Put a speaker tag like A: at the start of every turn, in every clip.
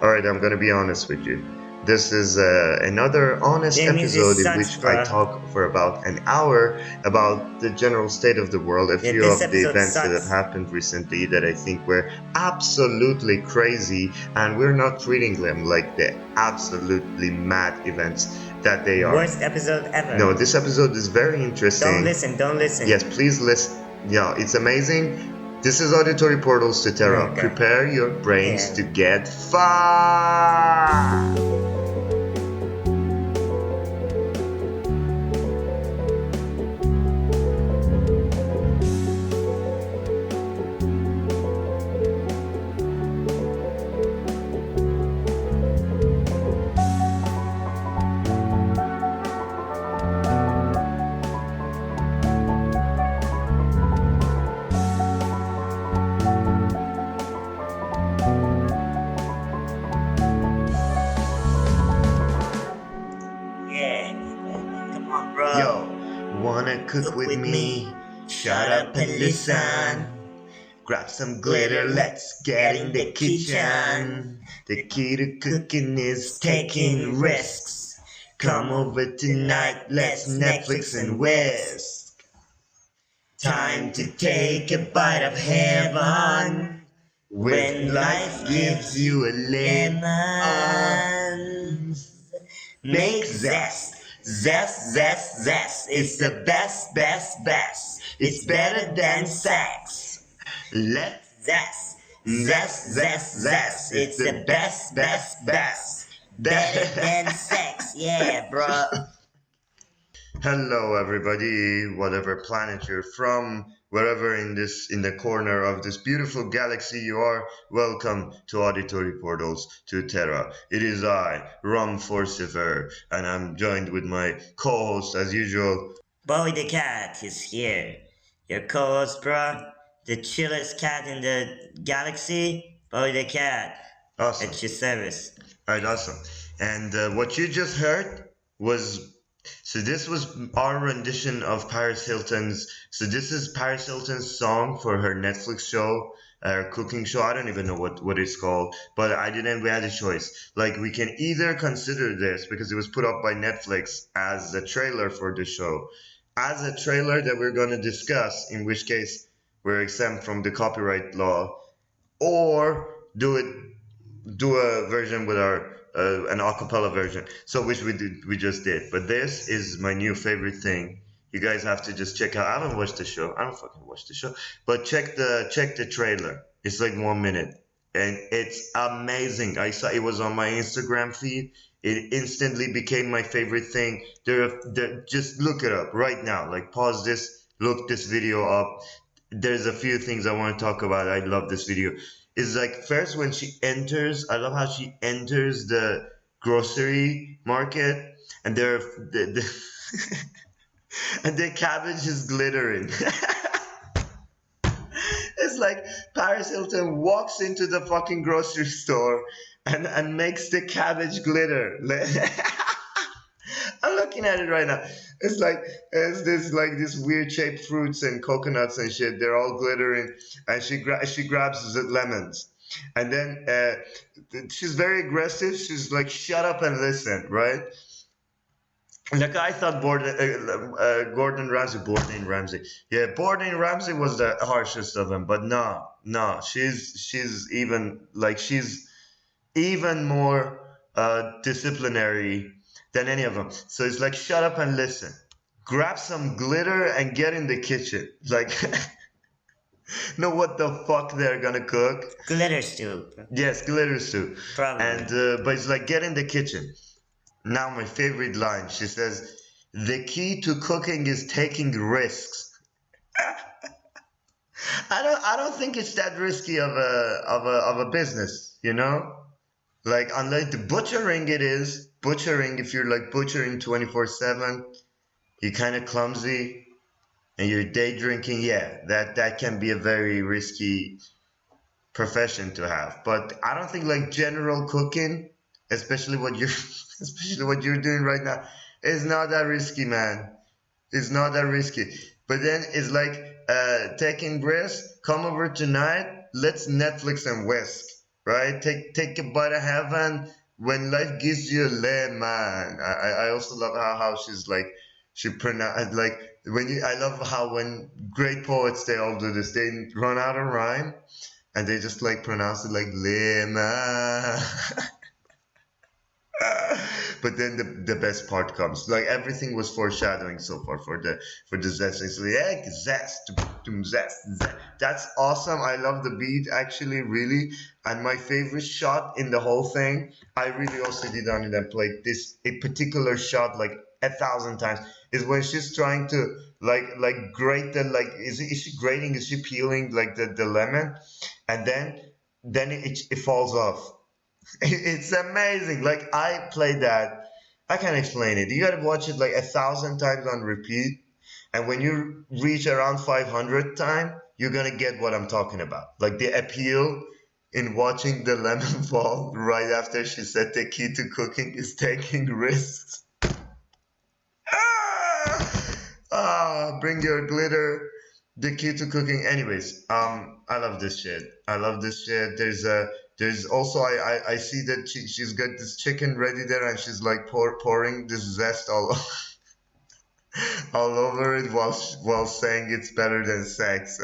A: Alright, I'm gonna be honest with you. This is another honest
B: Their music
A: episode in
B: sucks,
A: which I
B: bro.
A: talk for about an hour about the general state of the world, a
B: Yeah,
A: few
B: this
A: of the
B: episode
A: events that have
B: sucks.
A: happened recently that I think were absolutely crazy, and we're not treating them like the absolutely mad events that they are.
B: Worst episode ever.
A: No, this episode is very interesting.
B: Don't listen.
A: Yes, please listen. Yeah, it's amazing. This is Auditory Portals to Terra.
B: Okay.
A: Prepare your brains
B: Yeah.
A: to get far.
B: Yeah. Come on, bro.
A: Yo, wanna cook with me? Shut up and listen. Grab some glitter, let's get in the kitchen. The key to cooking is taking risks. Come over tonight, let's Netflix and whisk. Time to take a bite of heaven. When life gives you a lemon. Make zest. Zest, zest, zest. It's the best, best, best. It's better than sex. Let's zest. Zest, zest, zest. It's the best, best, best. Better than sex. Yeah, bro. Hello everybody, whatever planet you're from, wherever in the corner of this beautiful galaxy you are, welcome to Auditory Portals to Terra. It is I, Rum Forcifer, and I'm joined with my co-host as usual.
B: Bowie the cat is here. Your co-host, bro. The chillest cat in the galaxy. Bowie the cat.
A: Awesome.
B: At your service.
A: Alright, awesome. And what you just heard was this was our rendition of Paris Hilton's. So this is Paris Hilton's song for her Netflix show, her cooking show. I don't even know what it's called, but we had a choice. Like, we can either consider this, because it was put up by Netflix as a trailer for the show, as a trailer that we're going to discuss, in which case we're exempt from the copyright law, or do a version with our an acapella version, so which we just did. But this is my new favorite thing. You guys have to just check out. I haven't watched the show. I don't fucking watch the show, but check the trailer. It's like 1 minute, and it's amazing. I saw it was on my Instagram feed. It instantly became my favorite thing. Just look it up right now. Like, pause this, look this video up. There's a few things I want to talk about. I love this video. Is like, first when she enters, I love how she enters the grocery market, and the and the cabbage is glittering. It's like Paris Hilton walks into the fucking grocery store and makes the cabbage glitter. I'm looking at it right now. It's like this weird shaped fruits and coconuts and shit. They're all glittering, and she grabs the lemons, and then she's very aggressive. She's like, "Shut up and listen," right? Like, I thought Gordon Ramsay. Yeah, Gordon Ramsay was the harshest of them, but no, she's even more disciplinary than any of them. So it's like, shut up and listen. Grab some glitter and get in the kitchen. Like, know what the fuck they're gonna cook?
B: Glitter stew.
A: Yes, glitter stew.
B: Probably.
A: And but it's like, get in the kitchen. Now my favorite line. She says, "The key to cooking is taking risks." I don't think it's that risky of a business, you know? Like, unlike the butchering, it is. Butchering, if you're like butchering 24/7, you're kind of clumsy, and you're day drinking, yeah, that can be a very risky profession to have. But I don't think, like, general cooking, especially what you're doing right now, is not that risky, man. It's not that risky. But then it's like taking risks. Come over tonight. Let's Netflix and whisk. right? Take a bite of heaven when life gives you a lemon. I also love how she's like she pronounce like when you I love how when great poets they all do this. They run out of rhyme and they just like pronounce it like lemon. But then the best part comes. Like everything was foreshadowing so far for the zest. It's like yeah, zest, zest. That's awesome. I love the beat actually, really. And my favorite shot in the whole thing, I really also did on it and played this a particular shot like 1,000 times. Is when she's trying to like grate the like is she grating? Is she peeling like the lemon? And then it falls off. It's amazing. Like I play that. I can't explain it. You gotta watch it like 1,000 times on repeat, and when you reach around 500 time, you're gonna get what I'm talking about. Like the appeal in watching the lemon fall right after she said the key to cooking is taking risks. Bring your glitter. The key to cooking. Anyways, I love this shit. I love this shit. There's also I see that she's got this chicken ready there and she's like pouring this zest all all over it while saying it's better than sex.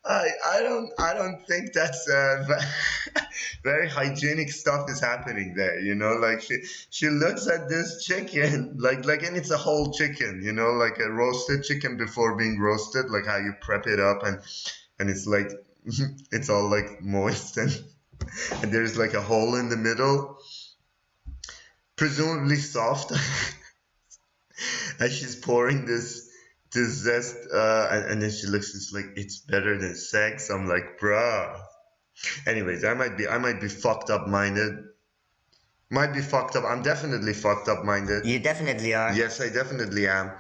A: I don't think that's very hygienic stuff is happening there. You know, like she looks at this chicken like and it's a whole chicken. You know, like a roasted chicken before being roasted, like how you prep it up and it's like it's all like moist and there's like a hole in the middle, presumably soft, and she's pouring this zest, and then she looks. It's like it's better than sex. I'm like, bruh. Anyways, I might be fucked up minded. Might be fucked up. I'm definitely fucked up minded.
B: You definitely are.
A: Yes, I definitely am.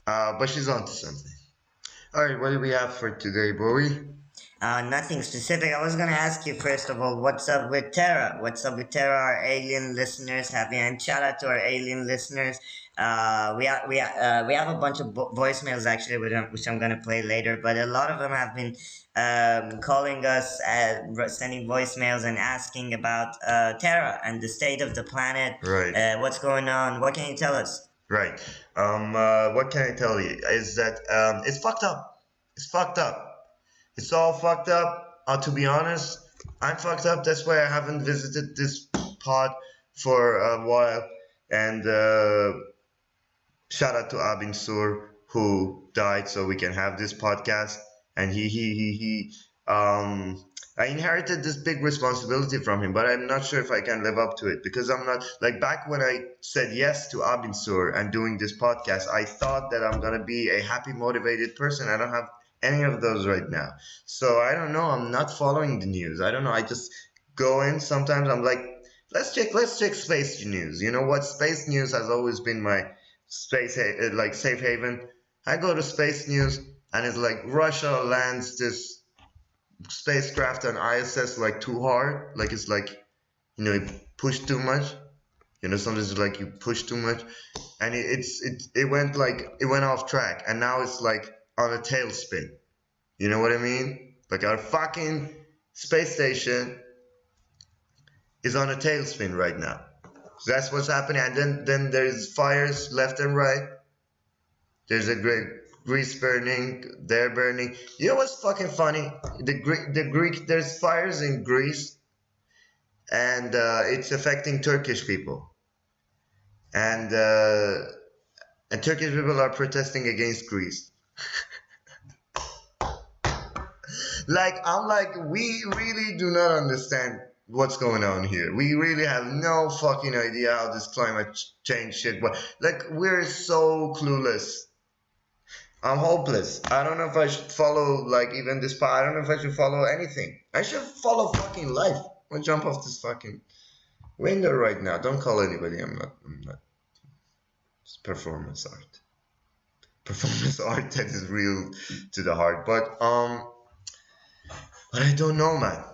A: But she's onto something. All right, what do we have for today, Bowie?
B: Nothing specific. I was gonna ask you first of all, what's up with Terra? What's up with Terra? Our alien listeners, and shout out to our alien listeners. We have a bunch of voicemails actually, which I'm gonna play later. But a lot of them have been calling us, sending voicemails and asking about Terra and the state of the planet.
A: Right.
B: What's going on? What can you tell us?
A: Right. What can I tell you? Is that it's fucked up. It's fucked up. It's all fucked up. To be honest, I'm fucked up. That's why I haven't visited this pod for a while. And shout out to Abin Sur who died so we can have this podcast. And I inherited this big responsibility from him, but I'm not sure if I can live up to it because I'm not like back when I said yes to Abin Sur and doing this podcast. I thought that I'm gonna be a happy, motivated person. I don't have any of those right now. So I don't know. I'm not following the news. I don't know. I just go in. Sometimes I'm like, let's check space news. You know what? Space news has always been my like safe haven. I go to space news and it's like Russia lands this spacecraft on ISS like too hard. Like it's like, it pushed too much. Sometimes it's like you push too much, and it went off track, and now it's like on a tailspin. You know what I mean? Like our fucking space station is on a tailspin right now. That's what's happening. And then there's fires left and right. There's a great Greece burning, they're burning. You know what's fucking funny? The Greek, there's fires in Greece, and it's affecting Turkish people. And Turkish people are protesting against Greece. I'm like, we really do not understand what's going on here. We really have no fucking idea how this climate change shit works. Like, we're so clueless. I'm hopeless. I don't know if I should follow, even this part. I don't know if I should follow anything. I should follow fucking life. I'm gonna jump off this fucking window right now. Don't call anybody. I'm not. It's performance art. Performance art that is real to the heart. But I don't know, man.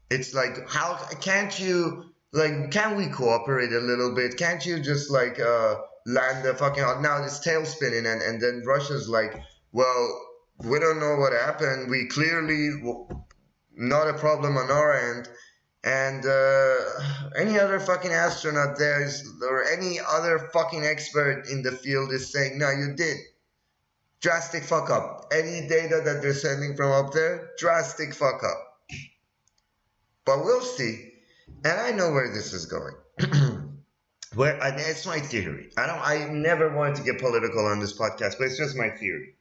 A: It's like, how can't you, can we cooperate a little bit? Can't you just, land the fucking, now it's tail spinning, and then Russia's like, well, We don't know what happened. We clearly not a problem on our end. And any other fucking astronaut there is, or any other fucking expert in the field is saying, no, you did. Drastic fuck up. Any data that they're sending from up there, drastic fuck up. But we'll see. And I know where this is going. It's my theory. I never wanted to get political on this podcast, but it's just my theory.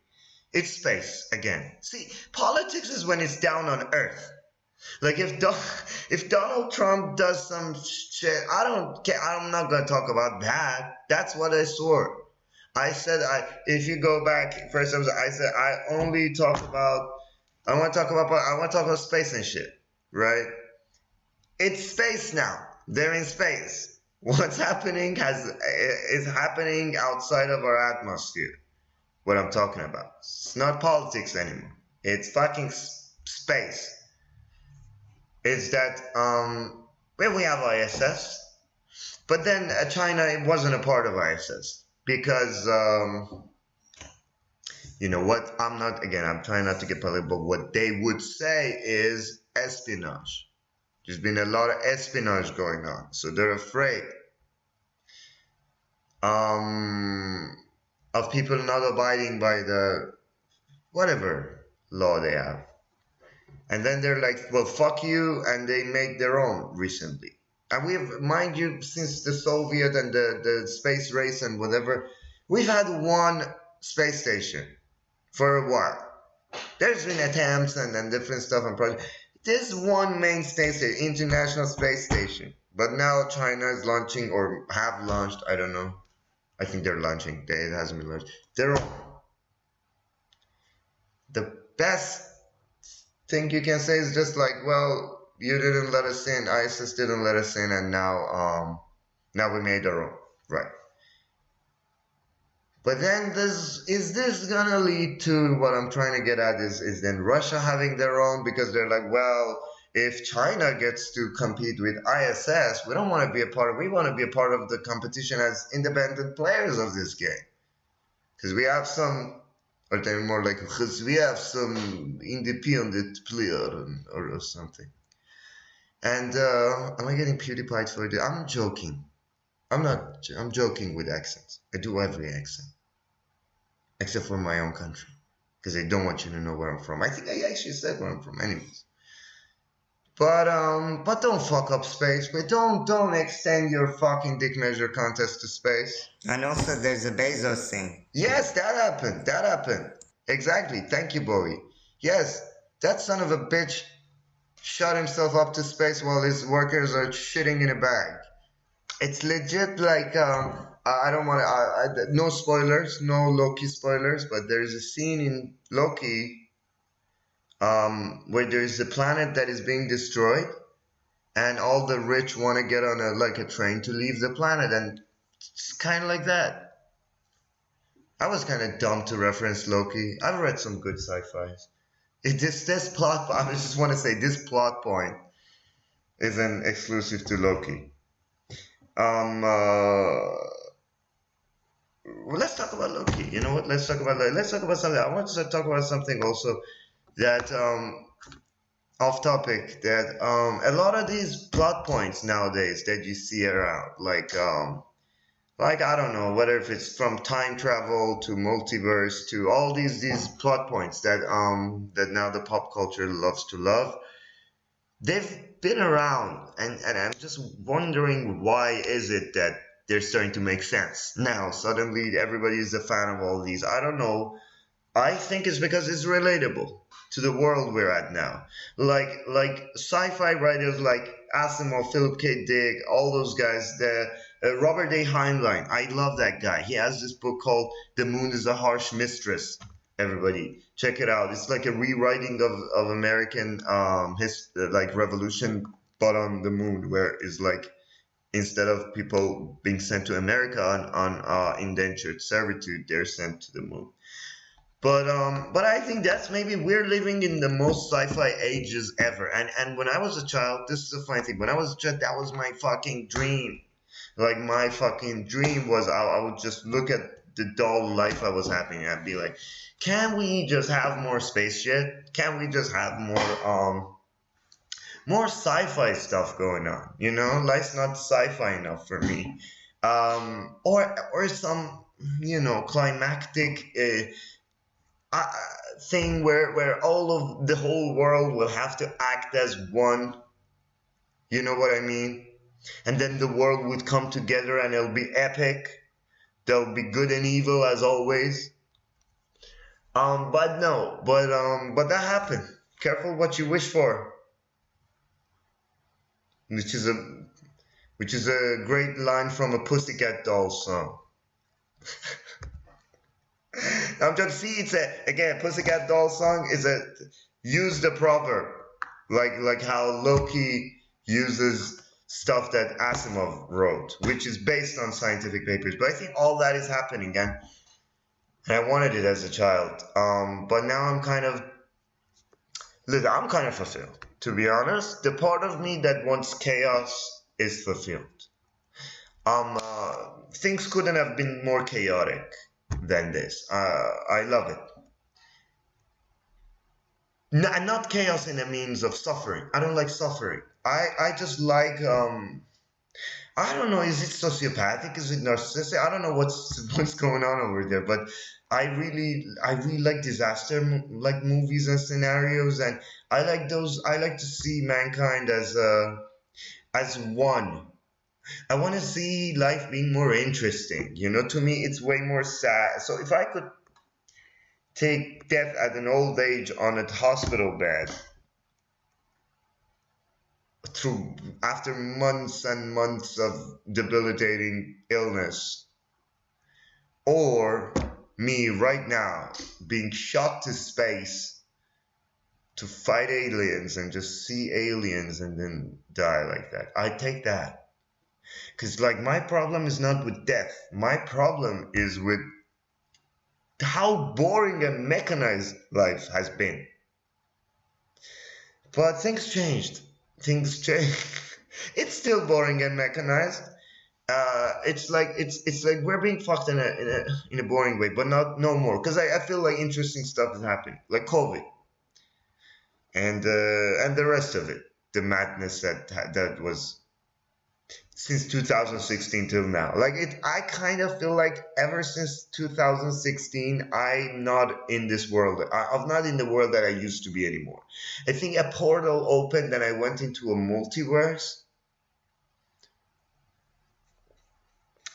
A: It's space again. See, politics is when it's down on earth. Like if Donald Trump does some shit, I don't care. I'm not gonna talk about that. That's what I swore. I said if you go back first episode, I said I only talk about. I want to talk about space and shit, right? It's space now. They're in space. What's happening is happening outside of our atmosphere. What I'm talking about. It's not politics anymore. It's fucking space. Is that well, we have ISS, but then China wasn't a part of ISS because you know what? I'm trying not to get political, but what they would say is espionage. There's been a lot of espionage going on, so they're afraid of people not abiding by the whatever law they have. And then they're like, well, fuck you, and they make their own recently. And we have, mind you, since the Soviet and the space race and whatever, we've had one space station for a while. There's been attempts and different stuff and projects. There's one main station, International Space Station. But now China is launching, or have launched, I don't know. I think they're launching. It hasn't been launched. Their own. The best thing you can say is just like, well, you didn't let us in, ISIS didn't let us in, and now we made our own, right? But then is this gonna lead to what I'm trying to get at is then Russia having their own, because they're like, well, if China gets to compete with ISS, we want to be a part of the competition as independent players of this game, because we have some. Or they're more like, because we have some independent player or something. And am I getting PewDiePie for it? I'm joking. I'm joking with accents. I do every accent. Except for my own country. Because I don't want you to know where I'm from. I think I actually said where I'm from anyways. But don't fuck up space. But don't extend your fucking dick measure contest to space.
B: And also, there's a Bezos thing.
A: Yes, that happened. Exactly. Thank you, Bowie. Yes, that son of a bitch shot himself up to space while his workers are shitting in a bag. It's legit like I don't want to. No spoilers, no Loki spoilers, but there's a scene in Loki where there's a planet that is being destroyed, and all the rich want to get on a train to leave the planet, and it's kind of like that. I was kind of dumb to reference Loki. I've read some good sci-fis. This plot, I just want to say this plot point isn't exclusive to Loki. Well, let's talk about Loki. You know what? Let's talk about something. I want to talk about something also that off topic, that a lot of these plot points nowadays that you see around, like I don't know, whether if it's from time travel to multiverse to all these plot points that now the pop culture loves to love. They've been around, and I'm just wondering, why is it that they're starting to make sense now? Suddenly everybody is a fan of all these. I don't know. I think it's because it's relatable to the world we're at now. Like sci-fi writers like Asimov, Philip K. Dick, all those guys, Robert A. Heinlein. I love that guy. He has this book called The Moon is a Harsh Mistress. Everybody, check it out. It's like a rewriting of American revolution, but on the moon, where it's like, instead of people being sent to America on indentured servitude, they're sent to the moon. But I think that's maybe we're living in the most sci-fi ages ever. And when I was a child, this is a funny thing. When I was a child, that was my fucking dream. Like, my fucking dream was I would just look at the dull life I was having, I'd be like, can we just have more space shit? Can we just have more sci-fi stuff going on? You know, life's not sci-fi enough for me. Or some, you know, climactic uh, thing where all of the whole world will have to act as one. You know what I mean? And then the world would come together and it'll be epic. There'll be good and evil as always. But no, but that happened. Careful what you wish for, which is a which is a great line from a Pussycat Dolls song. I'm just see it's a again Pussycat Dolls song is a use the proverb like how Loki uses stuff that Asimov wrote, which is based on scientific papers. But I think all that is happening, and I wanted it as a child. But now I'm kind of fulfilled. To be honest, the part of me that wants chaos is fulfilled. Things couldn't have been more chaotic than this. I love it. And not chaos in a means of suffering. I don't like suffering. I just like I don't know. Is it sociopathic? Is it narcissistic? I don't know what's going on over there. But I really like disaster like movies and scenarios, and I like those. I like to see mankind as one. I want to see life being more interesting. You know, to me, it's way more sad. So if I could take death at an old age on a hospital bed, through after months and months of debilitating illness, or me right now being shot to space to fight aliens and just see aliens and then die like that. I take that. Because like my problem is not with death. My problem is with how boring and mechanized life has been. But things changed. Things change. It's still boring and mechanized. It's like we're being fucked in a boring way, but not no more. Because I feel like interesting stuff is happening, like COVID and the rest of it, the madness that was since 2016 till now. Like it, I kind of feel like ever since 2016, I'm not in this world. I'm not in the world that I used to be anymore. I think a portal opened and I went into a multiverse.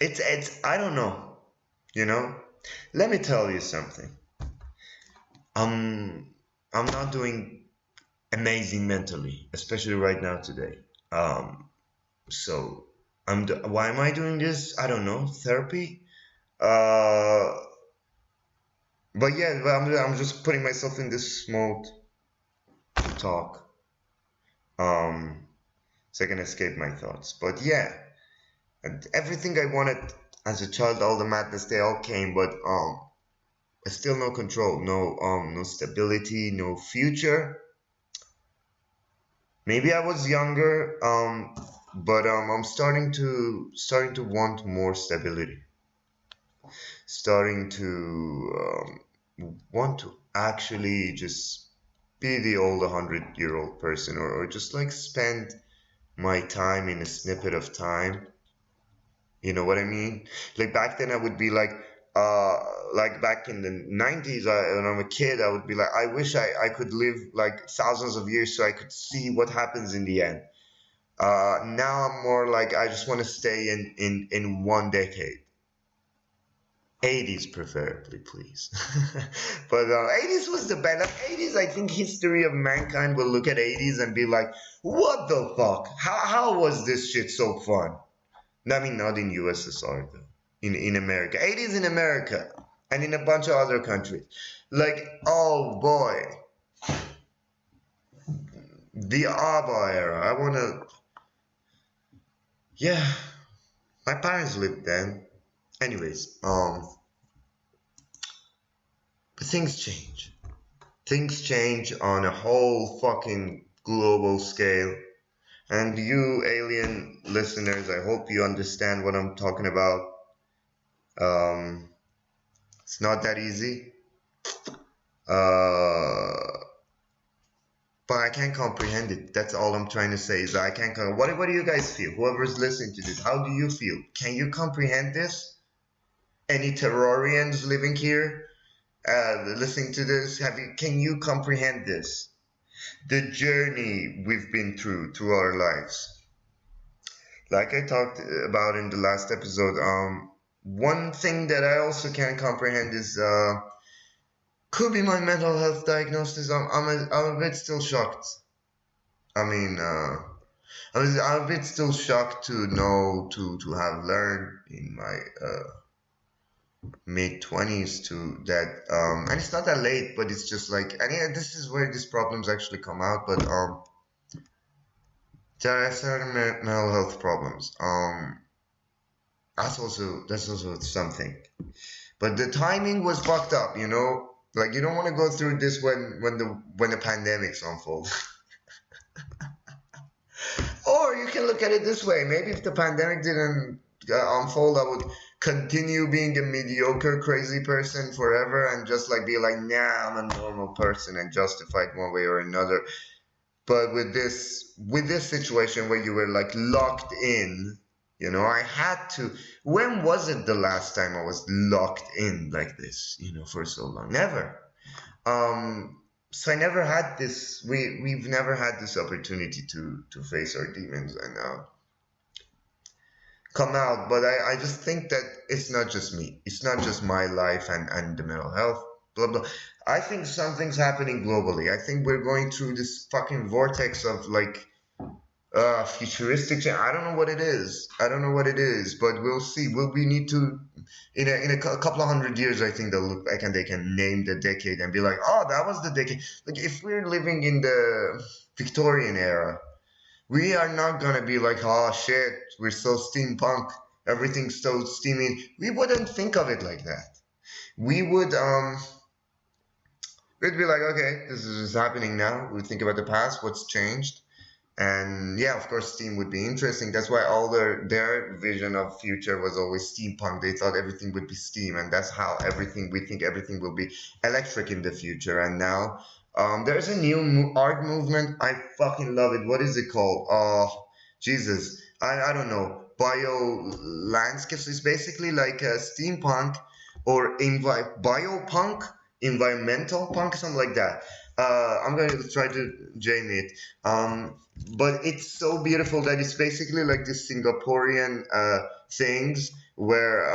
A: It's I don't know, you know. Let me tell you something. I'm not doing amazing mentally, especially right now today. So why am I doing this? I don't know. Therapy. Uh, but yeah, I'm just putting myself in this mode to talk. So I can escape my thoughts. But yeah, and everything I wanted as a child, all the madness, they all came. But still no control, no stability, no future. Maybe I was younger, but I'm starting to want more stability. Starting to want to actually just be the old 100-year-old person, or just like spend my time in a snippet of time. You know what I mean? Like back then, I would be like back in the 90s, when I'm a kid, I would be like, I wish I could live like thousands of years so I could see what happens in the end. Now I'm more like I just want to stay in one decade. 80s preferably, please. But 80s was the best. 80s, I think history of mankind will look at 80s and be like, what the fuck? How was this shit so fun? I mean, not in USSR though. In America. 80s in America. And in a bunch of other countries. Like, oh boy. The ABBA era. I wanna... Yeah. My parents lived then. Anyways, but things change. Things change on a whole fucking global scale. And you alien listeners, I hope you understand what I'm talking about. Um, It's not that easy. Uh, but I can't comprehend it. That's all I'm trying to say is I can't. What do you guys feel? Whoever's listening to this, how do you feel? Can you comprehend this? Any Terrorians living here, listening to this, can you comprehend this? The journey we've been through our lives. Like I talked about in the last episode, one thing that I also can't comprehend is could be my mental health diagnosis. I'm a bit still shocked. I mean, I'm a bit still shocked to know to have learned in my mid 20s to that, and it's not that late, but it's just like, and yeah, this is where these problems actually come out. But there are certain mental health problems. That's also something. But the timing was fucked up, you know. Like you don't want to go through this when the pandemics unfold. Or you can look at it this way. Maybe if the pandemic didn't unfold, I would continue being a mediocre, crazy person forever and just like be like, nah, I'm a normal person and justify it one way or another. But with this situation where you were like locked in, you know, I had to. When was it the last time I was locked in like this? You know, for so long. Never. So I never had this. We've never had this opportunity to face our demons and come out. But I just think that it's not just me. It's not just my life and the mental health. Blah blah. I think something's happening globally. I think we're going through this fucking vortex of like futuristic change. I don't know what it is. I don't know what it is, but we'll see. Will we need to in a couple of 100 years? I think they'll look back and they can name the decade and be like, oh, that was the decade. Like if we're living in the Victorian era, we are not gonna be like, oh shit, we're so steampunk. Everything's so steamy. We wouldn't think of it like that. We would we'd be like, okay, this is happening now. We think about the past, what's changed. And yeah, of course, steam would be interesting. That's why all their vision of future was always steampunk. They thought everything would be steam, and that's how we think everything will be electric in the future. And now, there's a new art movement. I fucking love it. What is it called? Oh, Jesus, I don't know. Bio landscapes is basically like a steampunk or biopunk, environmental punk, something like that. I'm going to try to jam it. But it's so beautiful that it's basically like this Singaporean things where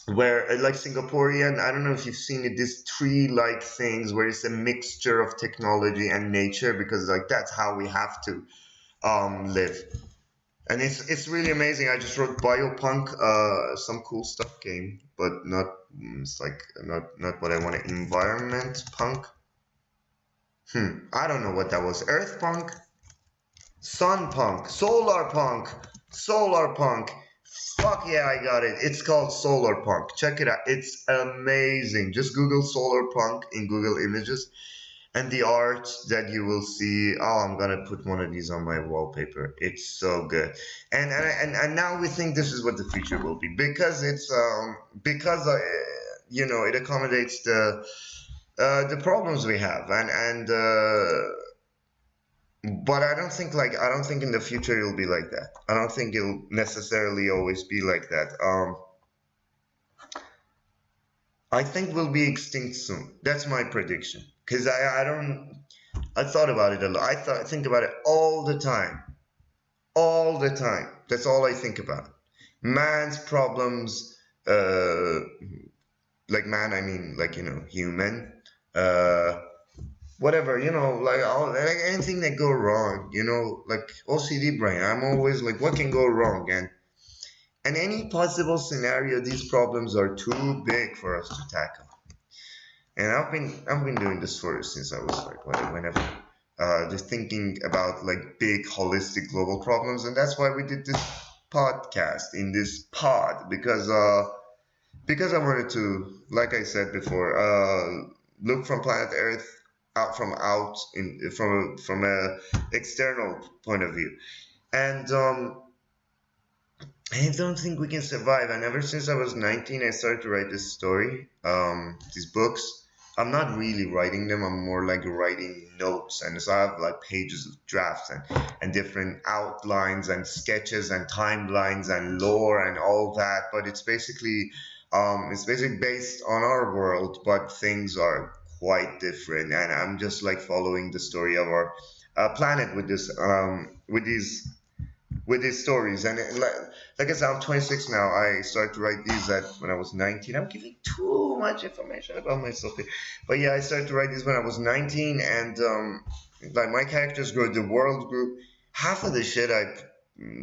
A: like Singaporean, I don't know if you've seen it, this tree-like things where it's a mixture of technology and nature because like that's how we have to live. And it's really amazing. I just wrote biopunk, some cool stuff came, but not it's like not what I want. Environment punk. I don't know what that was. Earth punk, sun punk, solar punk. Fuck yeah, I got it. It's called solar punk. Check it out. It's amazing. Just Google solar punk in Google Images, and the art that you will see. Oh, I'm gonna put one of these on my wallpaper. It's so good. And now we think this is what the future will be because it's you know, it accommodates the problems we have and but I don't think in the future it'll be like that. I don't think it'll necessarily always be like that. I think we'll be extinct soon. That's my prediction. Cause I thought about it a lot. Think about it all the time. All the time. That's all I think about. Man's problems, like man, I mean like, you know, human. Whatever, you know, like anything that go wrong, you know, like OCD brain. I'm always like, what can go wrong? And any possible scenario, these problems are too big for us to tackle. And I've been doing this since I was like whenever, just thinking about like big holistic global problems, and that's why we did this podcast in this pod because I wanted to, like I said before, look from planet Earth from a external point of view, and I don't think we can survive. And ever since I was 19, I started to write this story, these books. I'm not really writing them. I'm more like writing notes, and so I have like pages of drafts and different outlines and sketches and timelines and lore and all that. But it's basically based on our world, but things are quite different. And I'm just like following the story of our planet with this with these stories. And like I said, I'm 26 now. I started to write these at when I was 19. I'm giving too much information about myself here. But yeah, I started to write these when I was 19, and like my characters grew, the world grew. Half of the shit I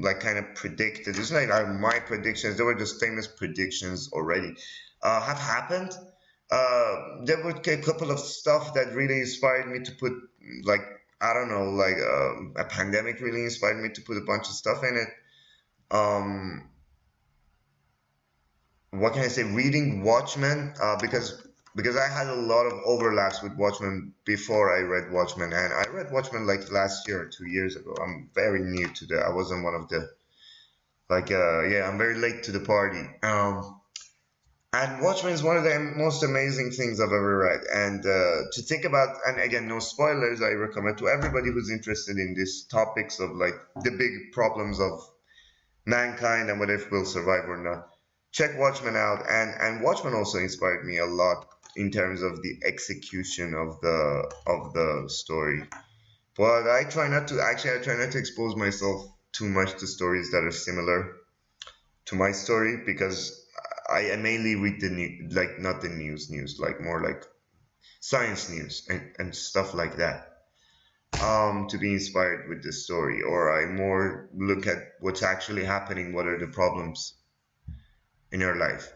A: like kind of predicted. It's not like my predictions. They were just famous predictions already. Have happened. There were a couple of stuff that really inspired me to put like I don't know, like a pandemic really inspired me to put a bunch of stuff in it. Um, what can I say? Reading Watchmen, because I had a lot of overlaps with Watchmen before I read Watchmen, and I read Watchmen like last year or 2 years ago. I'm very new to the. I wasn't one of the like yeah. I'm very late to the party. And Watchmen is one of the most amazing things I've ever read. And to think about, and again, no spoilers, I recommend to everybody who's interested in these topics of like the big problems of mankind and whether if we'll survive or not. Check Watchmen out. And Watchmen also inspired me a lot in terms of the execution of the story. But I try not to expose myself too much to stories that are similar to my story because I mainly read the new, like not the news, like more like science news and stuff like that. To be inspired with this story, or I more look at what's actually happening. What are the problems in your life?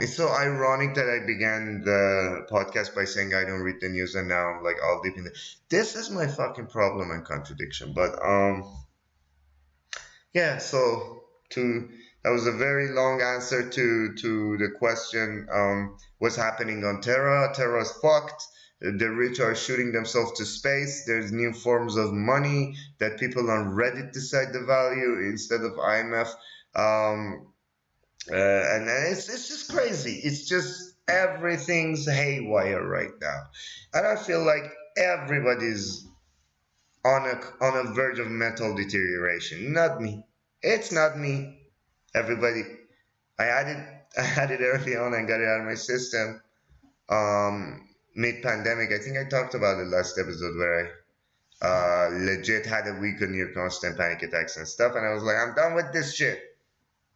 A: It's so ironic that I began the podcast by saying I don't read the news, and now I'm like all deep in the. This is my fucking problem and contradiction, but yeah, so to that was a very long answer to the question. What's happening on Terra? Terra's fucked. The rich are shooting themselves to space. There's new forms of money that people on Reddit decide the value instead of IMF. Um, and it's just crazy. It's just everything's haywire right now, and I feel like everybody's on a verge of mental deterioration. Not me. It's not me. Everybody. I had it. I had it early on and got it out of my system. Mid pandemic. I think I talked about it last episode where I legit had a week of near constant panic attacks and stuff, and I was like, I'm done with this shit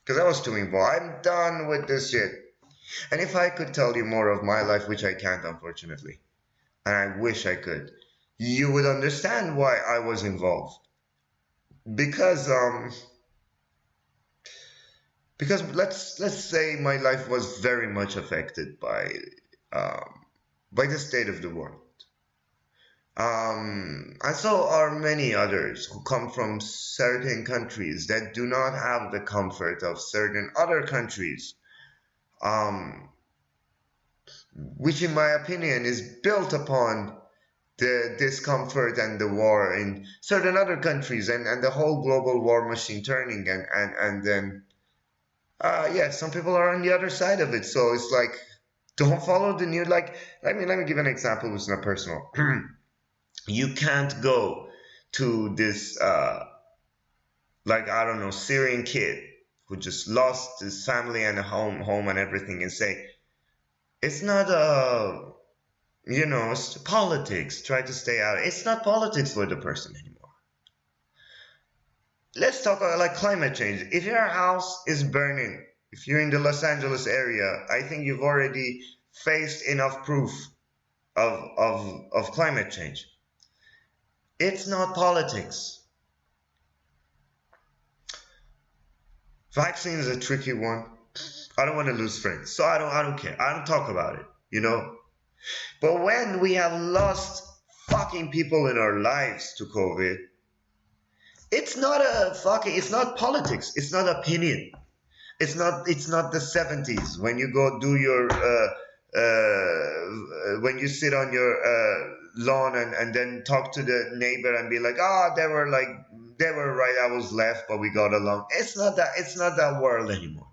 A: because I was too involved. I'm done with this shit. And if I could tell you more of my life, which I can't, unfortunately, and I wish I could, you would understand why I was involved. Because because let's say my life was very much affected by the state of the world. And so are many others who come from certain countries that do not have the comfort of certain other countries, um, which, in my opinion, is built upon the discomfort and the war in certain other countries and the whole global war machine turning and then yeah, some people are on the other side of it. So it's like, don't follow the news. Like, let me give an example which is not personal. You can't go to this, like, I don't know, Syrian kid who just lost his family and a home and everything and say, it's not, it's politics. Try to stay out. It's not politics for the person anymore. Let's talk about like climate change. If your house is burning, if you're in the Los Angeles area, I think you've already faced enough proof of climate change. It's not politics. Vaccine is a tricky one. I don't want to lose friends, so I don't care. I don't talk about it. But when we have lost fucking people in our lives to COVID, it's not politics. It's not opinion. It's not the 70s when you go do your when you sit on your lawn and then talk to the neighbor and be like, they were like they were right, I was left, but we got along. It's not that world anymore.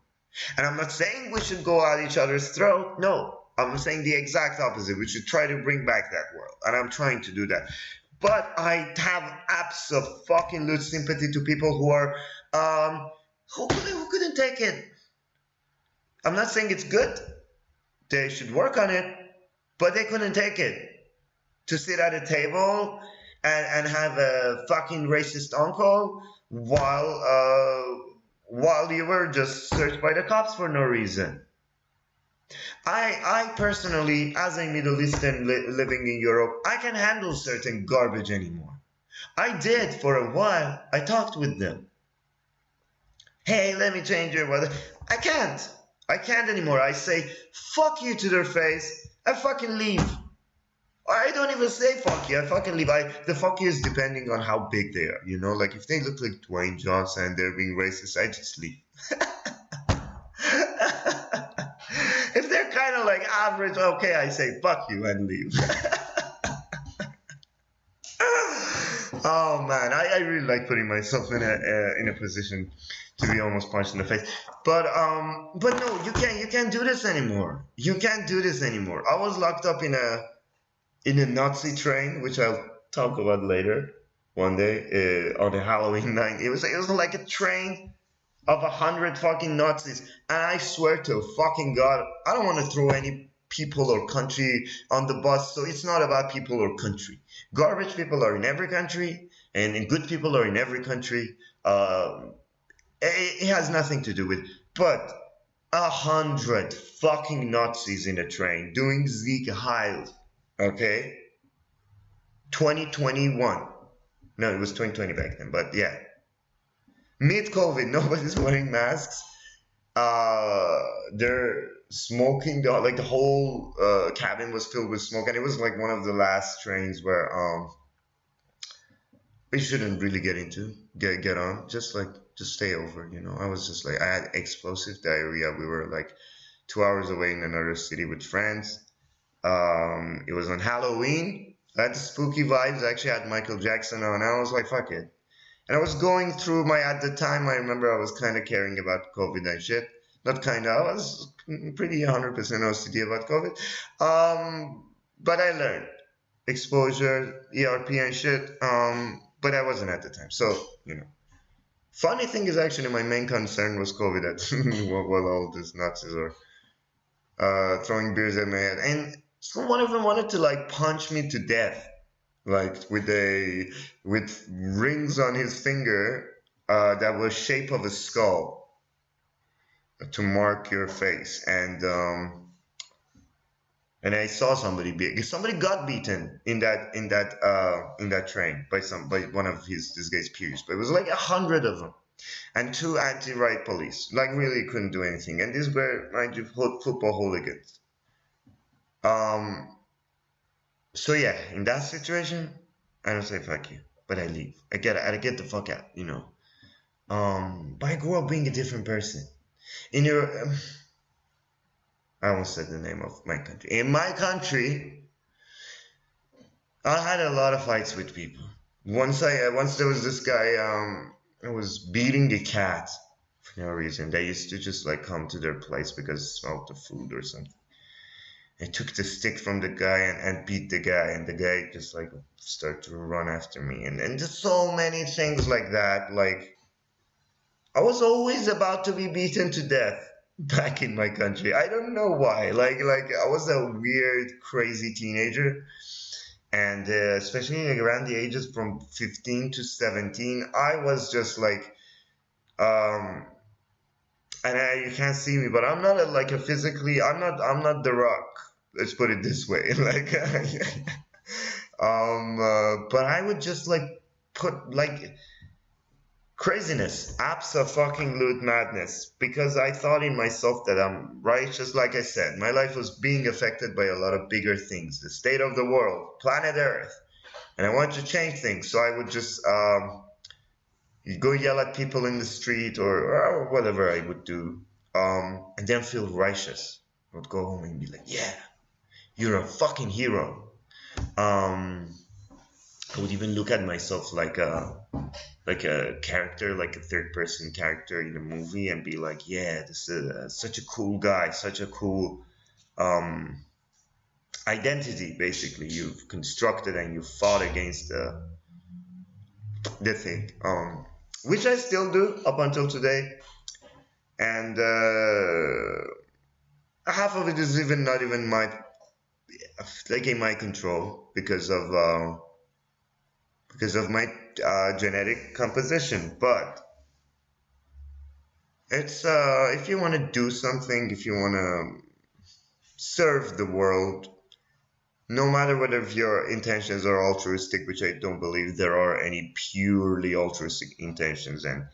A: And I'm not saying we should go at each other's throat. No, I'm saying the exact opposite. We should try to bring back that world, and I'm trying to do that. But I have absolute sympathy to people who are who couldn't take it. I'm not saying it's good. They should work on it, but they couldn't take it to sit at a table and have a fucking racist uncle while you were just searched by the cops for no reason. I personally, as a Middle Eastern living in Europe, I can handle certain garbage anymore. I did for a while. I talked with them. Hey, let me change your weather. I can't. I can't anymore. I say fuck you to their face. I fucking leave. I don't even say fuck you. I fucking leave. The fuck you is depending on how big they are. You know, like if they look like Dwayne Johnson and they're being racist, I just leave. If they're kind of like average, okay, I say fuck you and leave. Oh man, I really like putting myself in a position to be almost punched in the face. But no, you can't do this anymore. You can't do this anymore. I was locked up in a Nazi train, which I'll talk about later one day on a Halloween night. It was like a train of 100 fucking Nazis, and I swear to fucking God, I don't want to throw any people or country on the bus. So it's not about people or country. Garbage people are in every country, and good people are in every country. It has nothing to do with. But 100 fucking Nazis in a train doing Sieg Heil. Okay, 2021. No, it was 2020 back then. But yeah, mid-COVID, nobody's wearing masks. They're smoking. The whole cabin was filled with smoke, and it was like one of the last trains where we shouldn't really get on. Just stay over. You know, I was just like I had explosive diarrhea. We were like 2 hours away in another city with friends. It was on Halloween. I had the spooky vibes. I actually had Michael Jackson on. I was like, fuck it. And I was going through at the time, I remember I was kind of caring about COVID and shit. Not kind of, I was pretty 100% OCD about COVID. But I learned exposure, ERP and shit. But I wasn't at the time. So, you know. Funny thing is actually my main concern was COVID while all these Nazis are throwing beers at my head. And so one of them wanted to like punch me to death. Like with rings on his finger that was shape of a skull to mark your face, and I saw somebody got beaten in that train by one of this guy's peers, but it was like 100 of them, and 2 anti-riot police, like really couldn't do anything, and these were mind you football hooligans. So yeah, in that situation, I don't say fuck you, but I leave. I get the fuck out, you know. But I grew up being a different person. I almost said the name of my country. In my country, I had a lot of fights with people. Once there was this guy who was beating a cat for no reason. They used to just like come to their place because it smelled the food or something. I took the stick from the guy and beat the guy, and the guy just like started to run after me, and just so many things like that. Like I was always about to be beaten to death back in my country. I don't know why. Like I was a weird, crazy teenager, and especially like around the ages from 15 to 17, I was just like and you can't see me, but I'm not I'm not The Rock. Let's put it this way. Like, but I would just like put like craziness, absolute madness, because I thought in myself that I'm righteous. Like I said, my life was being affected by a lot of bigger things, the state of the world, planet Earth, and I wanted to change things. So I would just you go yell at people in the street or whatever I would do, and then feel righteous. I would go home and be like, yeah, you're a fucking hero. I would even look at myself like like a character, like a third person character in a movie, and be like, yeah, this is such a cool guy, such a cool um, identity. Basically, you've constructed and you fought against the thing, which I still do up until today, and half of it is even not even my like in my control because of my genetic composition. But it's if you want to do something, if you want to serve the world, no matter whether your intentions are altruistic, which I don't believe there are any purely altruistic intentions, and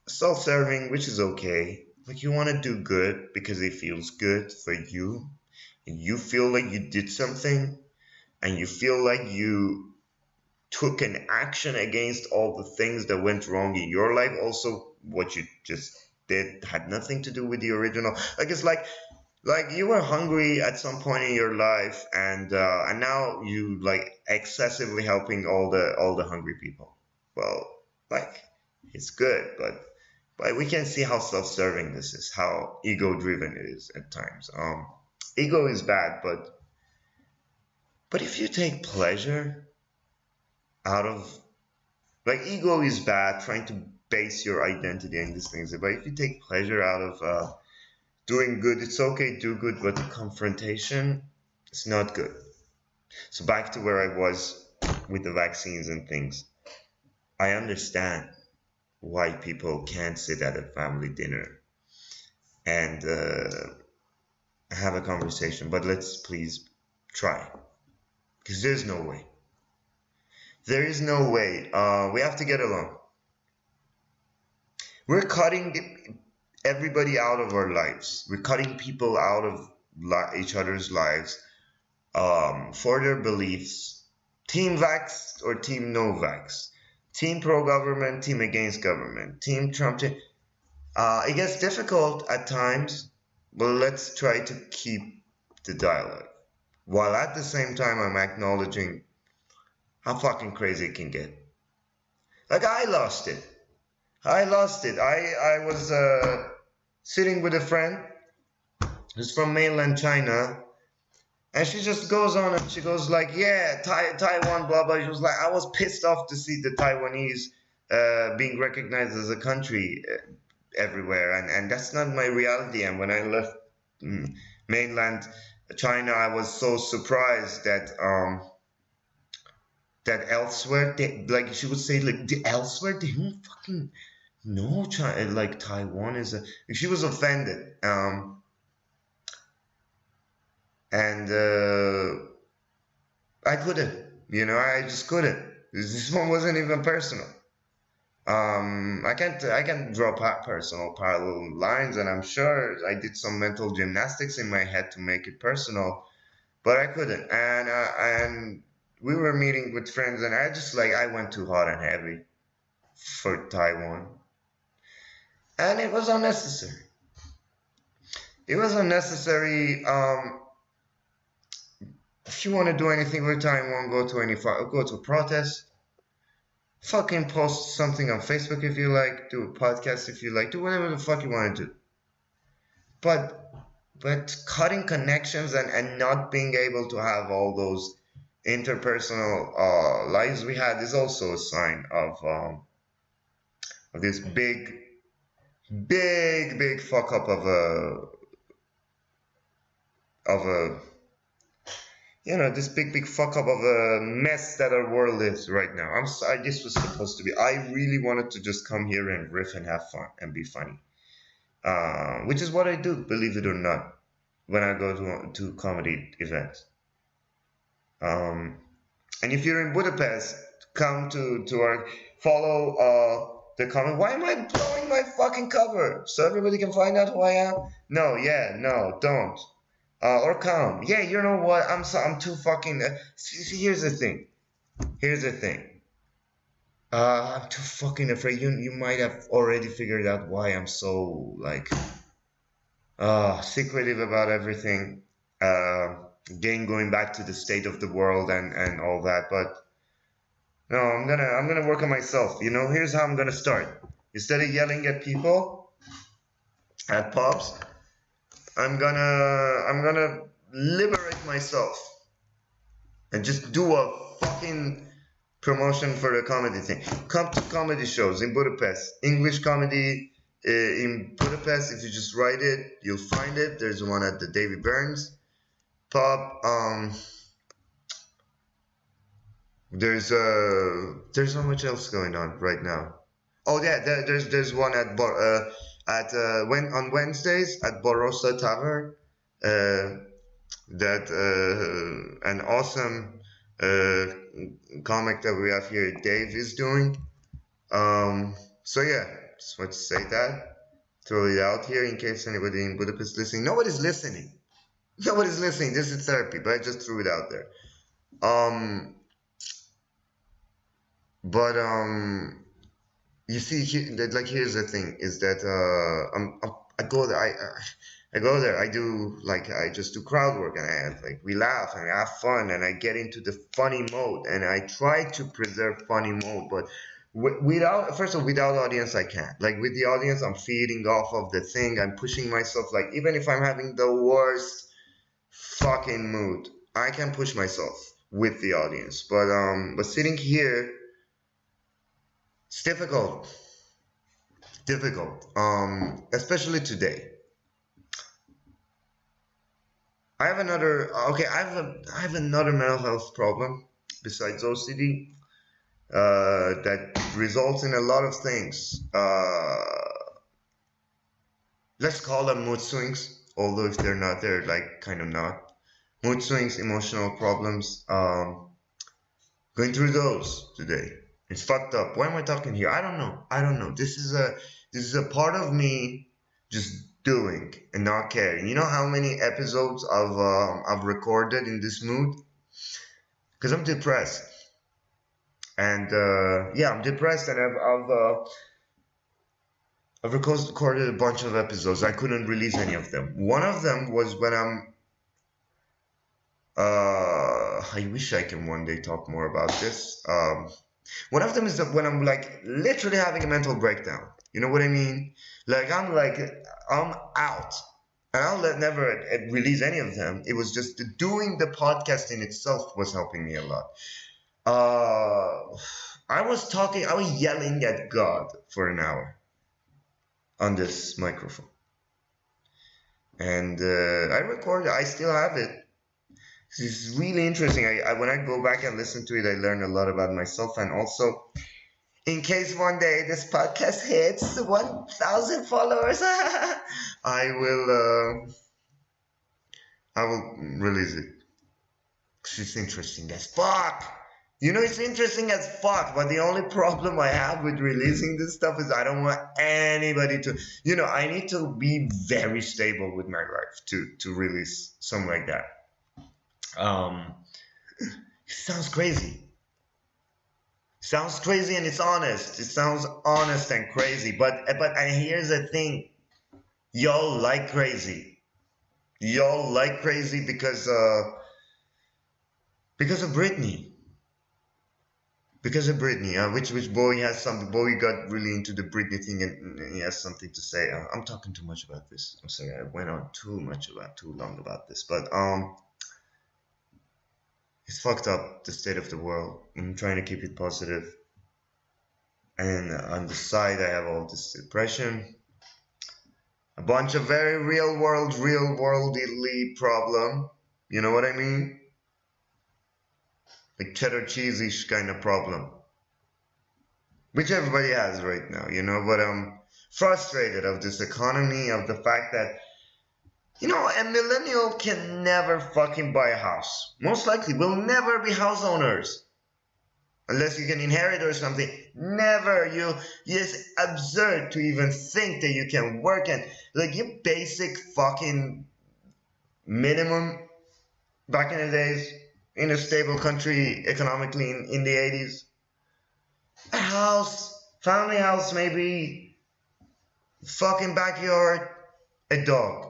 A: self-serving, which is okay. Like you want to do good because it feels good for you, and you feel like you did something, and you feel like you took an action against all the things that went wrong in your life. Also, what you just did had nothing to do with the original. Like it's like you were hungry at some point in your life, and now you like excessively helping all the hungry people. Well, like it's good, but we can see how self-serving this is, how ego-driven it is at times. Ego is bad, but if you take pleasure out of like ego is bad, trying to base your identity in these things. But if you take pleasure out of doing good, it's okay, do good, but the confrontation is not good. So back to where I was with the vaccines and things. I understand why people can't sit at a family dinner and have a conversation, but let's please try, because there's no way. There is no way. We have to get along. We're cutting everybody out of our lives. We're cutting people out of each other's lives for their beliefs. Team vax or team no vax. Team pro government, team against government. Team Trump. It gets difficult at times, but let's try to keep the dialogue. While at the same time, I'm acknowledging how fucking crazy it can get. Like, I lost it. I lost it. I was sitting with a friend who's from mainland China, and she just goes on and she goes like, yeah, Taiwan, blah, blah. She was like, I was pissed off to see the Taiwanese being recognized as a country everywhere, and that's not my reality. And when I left mainland China, I was so surprised that elsewhere, like she would say, like elsewhere they don't fucking know China, like Taiwan is a. She was offended, and I couldn't, I just couldn't. This one wasn't even personal. I can't draw personal parallel lines, and I'm sure I did some mental gymnastics in my head to make it personal, but I couldn't, and we were meeting with friends, and I went too hot and heavy for Taiwan, and it was unnecessary. It was unnecessary. If you want to do anything with Taiwan, go to a protest. Fucking post something on Facebook if you like. Do a podcast if you like. Do whatever the fuck you want to do. But cutting connections and not being able to have all those interpersonal lives we had is also a sign of this big fuck up of a this big fuck up of a mess that our world is right now. I'm sorry, this was supposed to be. I really wanted to just come here and riff and have fun and be funny, which is what I do, believe it or not, when I go to comedy events. And if you're in Budapest, come to our follow the comment. Why am I blowing my fucking cover so everybody can find out who I am? No, don't. Or come. Yeah, you know what? I'm too fucking. See, here's the thing. I'm too fucking afraid. You might have already figured out why I'm so like secretive about everything. Again, going back to the state of the world and all that, but No, I'm gonna work on myself. Here's how I'm gonna start. Instead of yelling at people at pubs, I'm gonna liberate myself and just do a fucking promotion for a comedy thing. Come to comedy shows in Budapest. English comedy in Budapest. If you just write it, you'll find it. There's one at the Davy Burns pub. There's not much else going on right now. Oh yeah, there's one on Wednesdays at Borosa Tavern. Uh, that an awesome comic that we have here, Dave, is doing. So yeah, just want to say that. Throw it out here in case anybody in Budapest listening. Nobody's listening. Nobody's listening. This is therapy, but I just threw it out there. Um, but you see, here's the thing: is that I go there. I go there. I just do crowd work, and we laugh and I have fun, and I get into the funny mode, and I try to preserve funny mode, but without audience I can't. Like with the audience, I'm feeding off of the thing. I'm pushing myself. Like even if I'm having the worst fucking mood, I can push myself with the audience. But sitting here, it's difficult. Difficult. Especially today. I have another. Okay, I have another mental health problem besides OCD. That results in a lot of things. Let's call them mood swings, although if they're not, they're like kind of not. Mood swings, emotional problems. Going through those today. It's fucked up. Why am I talking here? I don't know. I don't know. This is a part of me just doing and not caring. You know how many episodes I've recorded in this mood? Because I'm depressed. And yeah, I'm depressed, and I've recorded a bunch of episodes. I couldn't release any of them. One of them was when I wish I can one day talk more about this. One of them is that when I'm like literally having a mental breakdown. You know what I mean? I'm out. And I'll never release any of them. It was just doing the podcast in itself was helping me a lot. I was yelling at God for an hour on this microphone. And I recorded, I still have it. It's really interesting. When I go back and listen to it, I learn a lot about myself. And also, in case one day this podcast hits 1,000 followers, I will release it. It's interesting as fuck. It's interesting as fuck, but the only problem I have with releasing this stuff is I don't want anybody to, I need to be very stable with my life to release something like that. It sounds crazy. Sounds crazy, and it's honest. It sounds honest and crazy, but here's the thing. Y'all like crazy. Y'all like crazy because of Britney. Because of Britney, which boy got really into the Britney thing, and he has something to say. I'm talking too much about this. I'm sorry, I went on too long about this, but it's fucked up, the state of the world. I'm trying to keep it positive, and on the side I have all this depression, a bunch of very real worldly problem. You know what I mean? Like cheddar cheese-ish kind of problem, which everybody has right now, but I'm frustrated of this economy, of the fact that, a millennial can never fucking buy a house. Most likely will never be house owners. Unless you can inherit or something. Never. It's absurd to even think that you can work and, like, your basic fucking minimum back in the days, in a stable country economically in the 80s. A house, family house maybe, fucking backyard, a dog.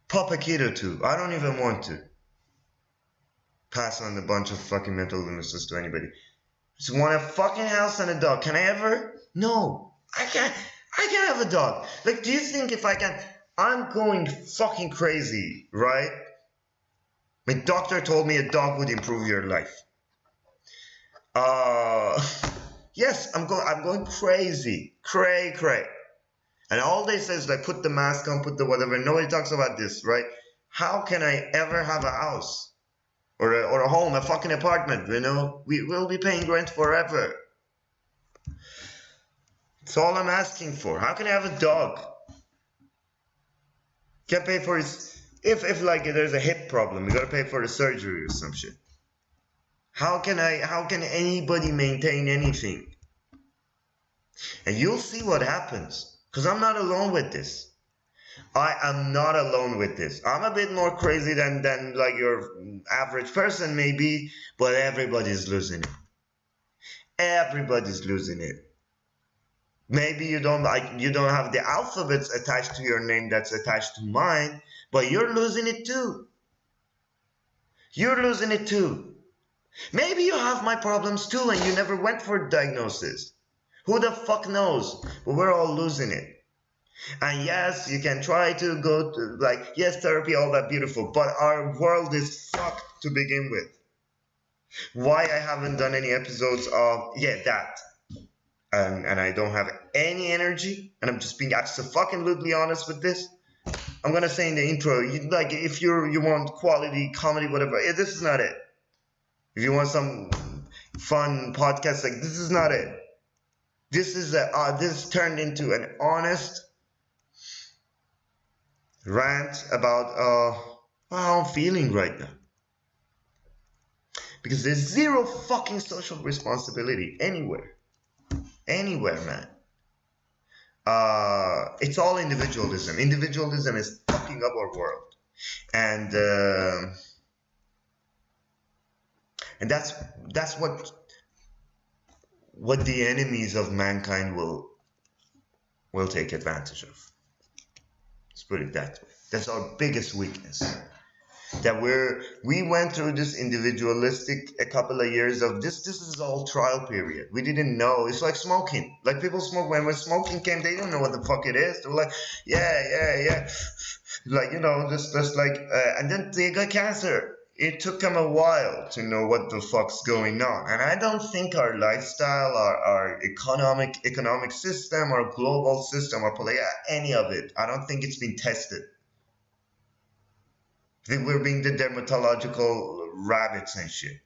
A: Pop a kid or two. I don't even want to. pass on a bunch of fucking mental illnesses to anybody. Just want a fucking house and a dog. Can I ever? No, I can't. I can't have a dog. Like, do you think if I can? I'm going fucking crazy, right? My doctor told me a dog would improve your life. Uh, yes, I'm going crazy, cray. And all they say is like, put the mask on, put the whatever. Nobody talks about this, right? How can I ever have a house or a home, a fucking apartment? You know, we will be paying rent forever. It's all I'm asking for. How can I have a dog? Can't pay for his. If like there's a hip problem, you gotta pay for the surgery or some shit. How can anybody maintain anything? And you'll see what happens. Because I'm not alone with this. I am not alone with this. I'm a bit more crazy than like your average person maybe, but everybody's losing it. Everybody's losing it. Maybe you don't have the alphabets attached to your name that's attached to mine, but you're losing it too. You're losing it too. Maybe you have my problems too and you never went for diagnosis. Who the fuck knows? But we're all losing it. And yes, you can try to go to, like, yes, therapy, all that beautiful, but our world is fucked to begin with. Why I haven't done any episodes of, that. And I don't have any energy, and I'm just being absolutely honest with this. I'm gonna say in the intro, if you want quality comedy, whatever, this is not it. If you want some fun podcast, like, this is not it. This turned into an honest rant about how I'm feeling right now. Because there's zero fucking social responsibility anywhere. Anywhere, man. It's all individualism. Individualism is fucking up our world. And that's what the enemies of mankind will take advantage of. Let's put it that way. That's our biggest weakness. That we went through this individualistic a couple of years of this is all trial period. We didn't know. It's like smoking. Like, people smoke when smoking came, they didn't know what the fuck it is. They were like, yeah. Like, just like and then they got cancer. It took them a while to know what the fuck's going on. And I don't think our lifestyle, our economic system, our global system, or any of it, I don't think it's been tested. I think we're being the dermatological rabbits and shit.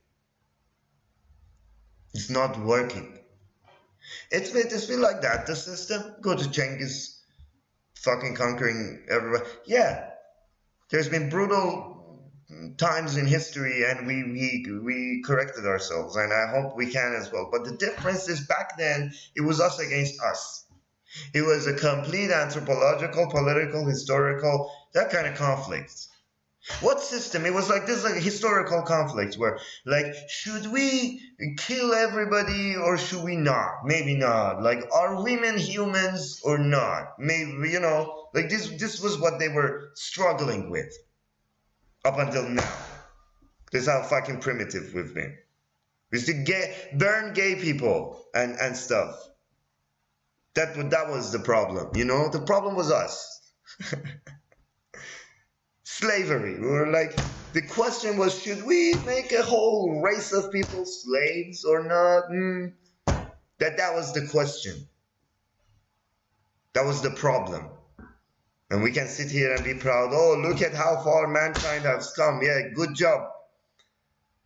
A: It's not working. It's been like that, the system. Go to Genghis fucking conquering everybody. Yeah, there's been brutal times in history, and we corrected ourselves, and I hope we can as well. But the difference is, back then it was us against us. It was a complete anthropological, political, historical, that kind of conflict. What system? It was like this, like a historical conflict where, like, should we kill everybody or should we not? Maybe not. Like, are women humans or not? Maybe, like this was what they were struggling with up until now. This is how fucking primitive we've been. We used to burn gay people and stuff. That was the problem, The problem was us. Slavery. We were like, the question was, should we make a whole race of people slaves or not? That was the question. That was the problem. And we can sit here and be proud. Oh, look at how far mankind has come. Yeah, good job.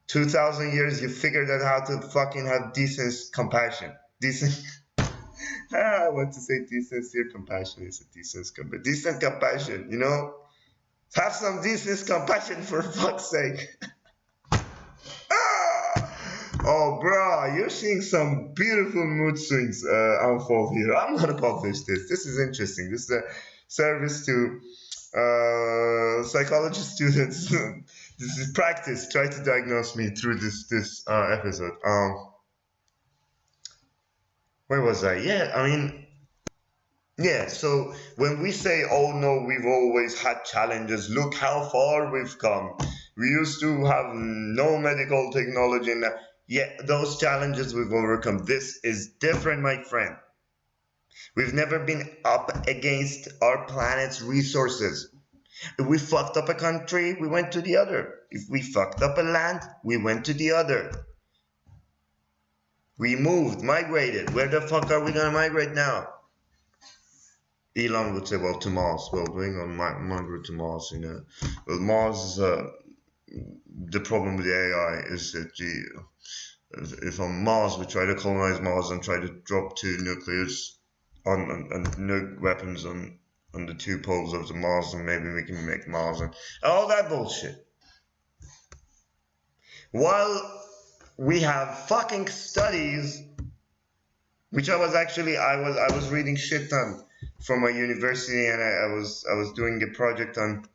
A: 2,000 years, you figured out how to fucking have decent compassion. I want to say decency or compassion is a decent compassion, Have some decent compassion, for fuck's sake. Oh, bro, you're seeing some beautiful mood swings unfold here. I'm gonna publish this. This is interesting. This is a service to psychology students. This is practice. Try to diagnose me through this episode. Where was I? Yeah, so when we say, oh no, we've always had challenges, look how far we've come. We used to have no medical technology, and yet those challenges we've overcome. This is different, my friend. We've never been up against our planet's resources. If we fucked up a country, we went to the other. If we fucked up a land, we went to the other. We moved, migrated. Where the fuck are we gonna migrate now? Elon would say, well, to Mars. Well, we're gonna migrate to Mars, you know. Well, Mars, the problem with the AI is that if on Mars we try to colonize Mars and try to drop two nuclears and nuke weapons on the two poles of the Mars, and maybe we can make Mars and all that bullshit. While we have fucking studies, which I was reading shit from my university, and I was doing a project on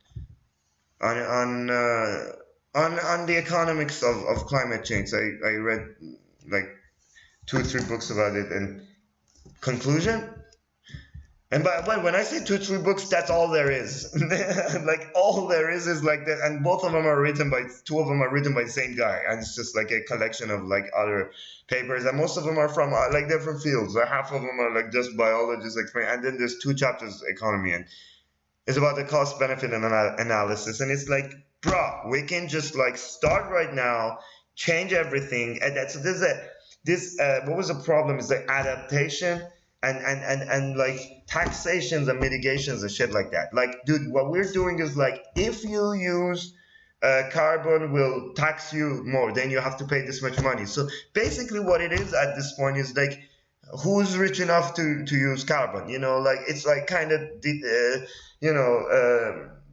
A: the economics of climate change. I read like 2 or 3 books about it, and conclusion. And by the way, when I say 2 or 3 books, that's all there is. Like all there is like that, and both of them are written by 2 of them are written by the same guy, and it's just like a collection of like other papers, and most of them are from like different fields. Like half of them are like just biologists, and then there's 2 chapters economy, and it's about the cost benefit analysis, and it's like, bro, we can just like start right now, change everything, and that's this what was the problem is the adaptation and like taxations and mitigations and shit like that. Like, dude, what we're doing is like, if you use carbon, will tax you more, then you have to pay this much money. So basically what it is at this point is like, who's rich enough to use carbon, you know, like it's like kind of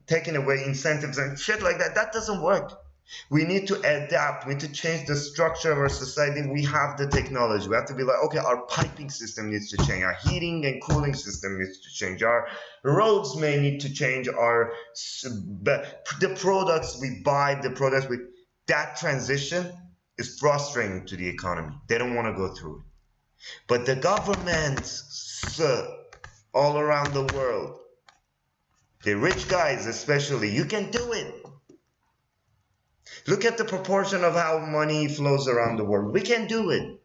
A: taking away incentives and shit like that. That doesn't work. We need to adapt. We need to change the structure of our society. We have the technology. We have to be like, okay, our piping system needs to change. Our heating and cooling system needs to change. Our roads may need to change. The products we buy, that transition is frustrating to the economy. They don't want to go through it. But the governments all around the world, the rich guys especially, you can do it. Look at the proportion of how money flows around the world. We can do it.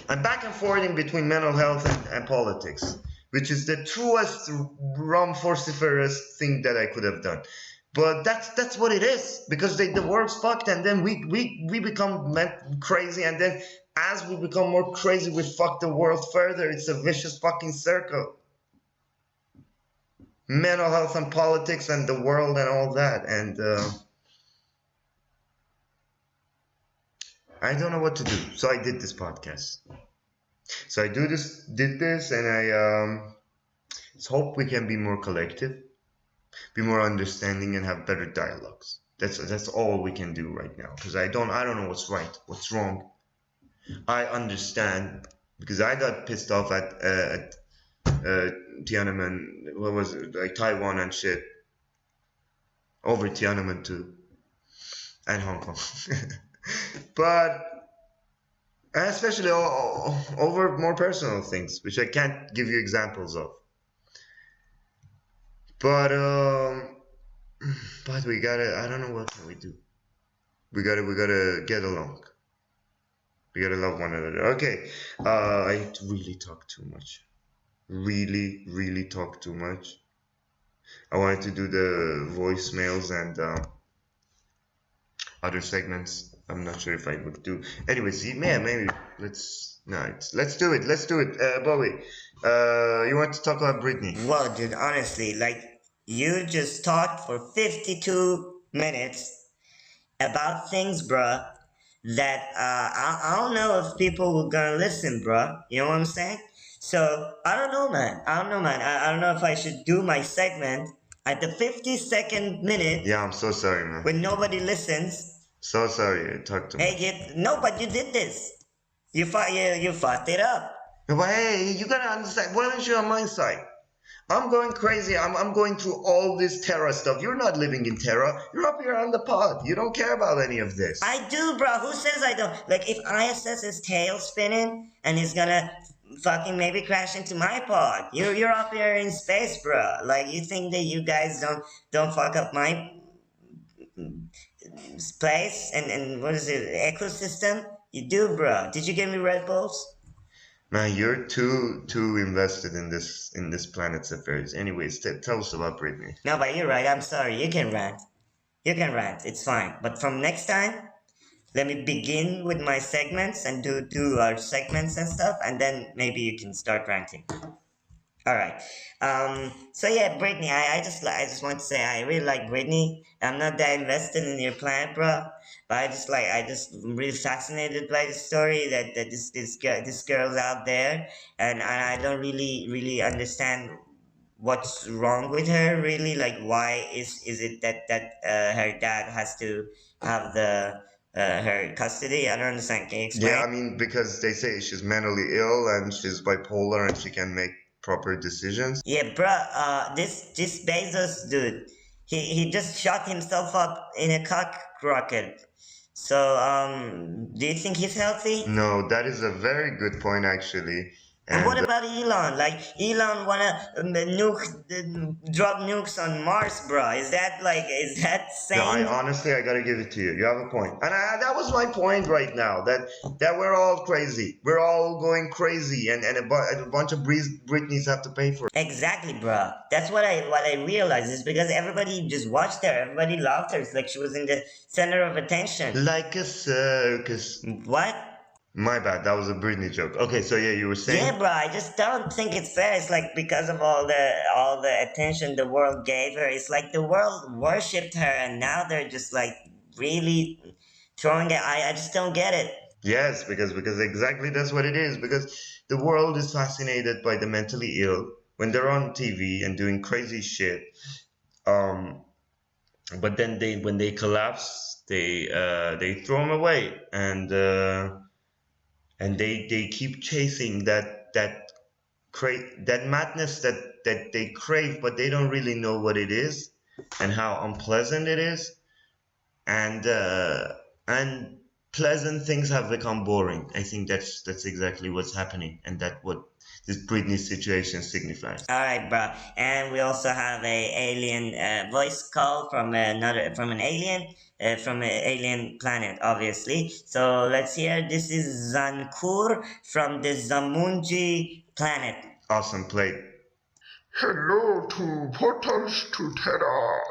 A: I'm back and forth in between mental health and politics, which is the truest, vociferous thing that I could have done. But that's what it is, because the world's fucked, and then we become crazy, and then as we become more crazy, we fuck the world further. It's a vicious fucking circle. Mental health and politics and the world and all that, and I don't know what to do, so I did this podcast. So I did this, and I hope we can be more collective, be more understanding, and have better dialogues. That's all we can do right now, because I don't know what's right, what's wrong. I understand, because I got pissed off at Tiananmen, what was it, like Taiwan and shit, over Tiananmen too, and Hong Kong. But especially over more personal things, which I can't give you examples of. But we gotta, I don't know, what can we do? We gotta get along. We gotta love one another. Okay, I really talk too much. Really talk too much. I wanted to do the voicemails and other segments. I'm not sure if I would do. Anyways, maybe let's do it. Bowie, you want to talk about Britney?
B: Well, dude, honestly, like, you just talked for 52 minutes about things, bruh, that I don't know if people were gonna listen, bruh. You know what I'm saying? So I don't know, man. I don't know if I should do my segment at the 52nd minute.
A: Yeah, I'm so sorry, man.
B: When nobody listens.
A: So sorry, I talked to
B: No, but you did this. You fucked it up.
A: No, but hey, you gotta understand. Why aren't you on my side? I'm going crazy. I'm going through all this Terra stuff. You're not living in Terra. You're up here on the pod. You don't care about any of this.
B: I do, bro. Who says I don't? Like, if ISS is tail spinning and he's gonna fucking maybe crash into my pod, you're up here in space, bro. Like, you think that you guys don't fuck up my place and what is it, ecosystem? You do, bro. Did you give me Red Bulls?
A: Man, you're too invested in this planet's affairs. Anyways, tell us about Britney.
B: No, but you're right. I'm sorry. You can rant. You can rant. It's fine. But from next time, let me begin with my segments and do our segments and stuff, and then maybe you can start ranting. All right. So yeah, Britney. I just want to say I really like Britney. I'm not that invested in your planet, bro. But I just really fascinated by the story that this girl's out there, and I don't really understand what's wrong with her. Really, like why is it that her dad has to have the her custody? I don't understand. Can you explain?
A: Yeah, I mean, because they say she's mentally ill and she's bipolar and she can make proper decisions.
B: Yeah, bruh, this Bezos dude, he just shot himself up in a cock rocket. So, do you think he's healthy?
A: No, that is a very good point, actually.
B: And what
A: And
B: about Elon? Like, Elon wanna drop nukes on Mars, bruh. Is that
A: no,
B: sane?
A: I gotta give it to you. You have a point, and that was my point right now. That we're all crazy. We're all going crazy, and a bunch of Britneys have to pay for it.
B: Exactly, bruh. That's what I realized is because everybody just watched her. Everybody loved her. It's like she was in the center of attention.
A: Like a circus.
B: What?
A: My bad. That was a Britney joke. Okay, so yeah, you were saying.
B: Yeah, bro, I just don't think it's fair. It's like because of all the attention the world gave her, it's like the world worshipped her, and now they're just like really throwing it. I just don't get it.
A: Yes, because exactly that's what it is. Because the world is fascinated by the mentally ill when they're on TV and doing crazy shit. Um, but then when they collapse, they throw them away, and they keep chasing that madness that they crave, but they don't really know what it is and how unpleasant it is, and pleasant things have become boring. I think that's exactly what's happening, and that what this Britney situation signifies.
B: All right, bro, and we also have a alien voice call from an alien. From an alien planet, obviously. So let's hear. This is Zankur from the Zamunji planet.
A: Awesome play.
C: Hello to portals to Terra.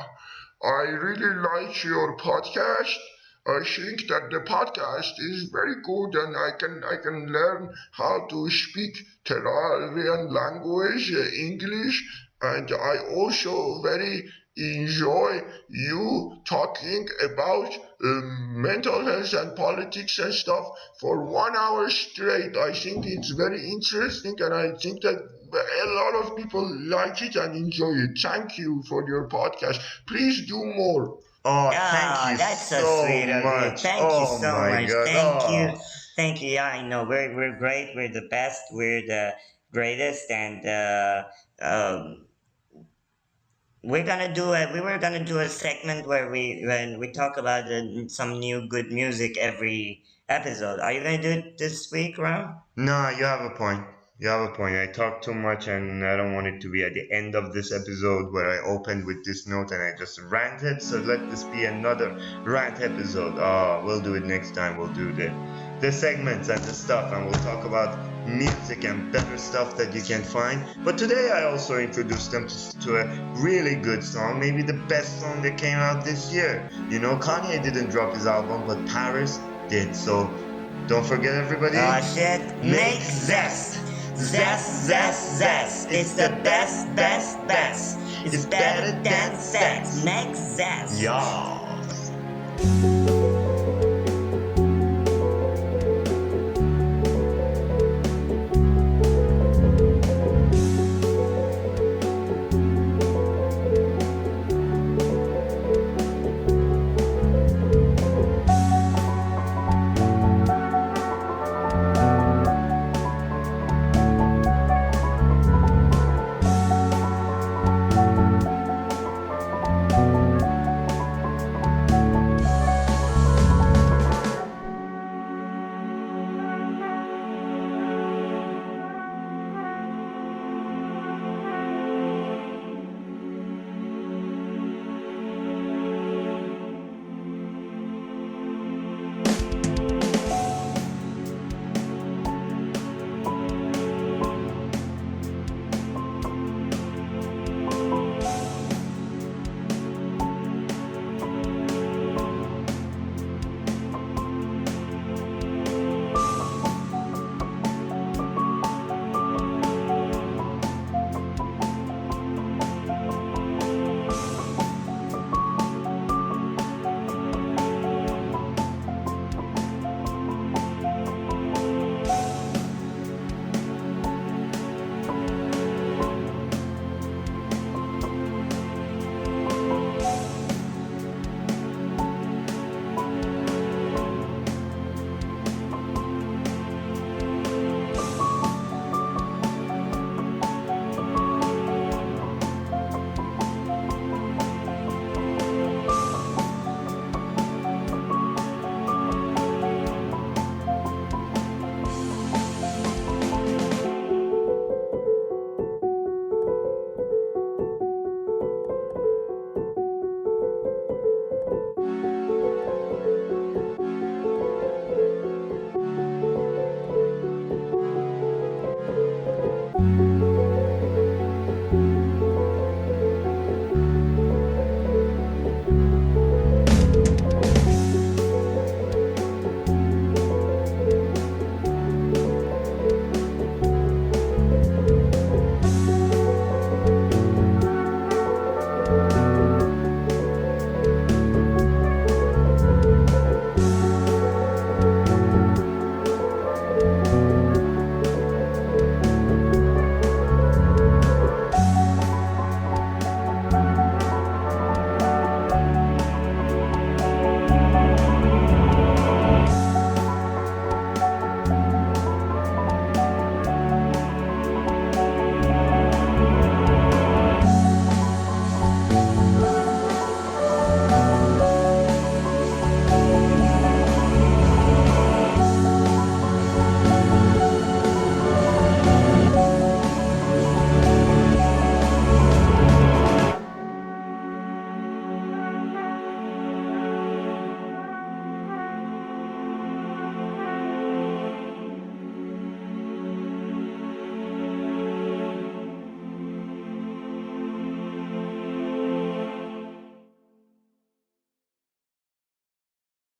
C: I really like your podcast. I think that the podcast is very good and I can learn how to speak Terrarian language, English, and I also very enjoy you talking about mental health and politics and stuff for 1 hour straight. I think it's very interesting and I think that a lot of people like it and enjoy it. Thank you for your podcast. Please do more.
A: Oh,
B: Ah,
A: thank you
B: that's so
A: so
B: sweet of you.
A: much.
B: Thank you
A: Oh
B: so
A: my
B: much.
A: God.
B: Thank you.
A: Oh.
B: Thank you. Yeah, I know. We're great. We're the best. We're the greatest. And we were gonna do a segment where we talk about some new good music every episode. Are you gonna do it this week, Ron?
A: No, you have a point. You have a point. I talk too much, and I don't want it to be at the end of this episode where I opened with this note and I just ranted. So let this be another rant episode. Oh, we'll do it next time. We'll do the segments and the stuff, and we'll talk about music and better stuff that you can find. But today I also introduced them to a really good song, maybe the best song that came out this year. You know, Kanye didn't drop his album, but Paris did. So don't forget, everybody.
B: Oh shit! Make Zest. Zest, zest, zest. It's the best, best, best. It's better than sex. Make zest.
A: Yes.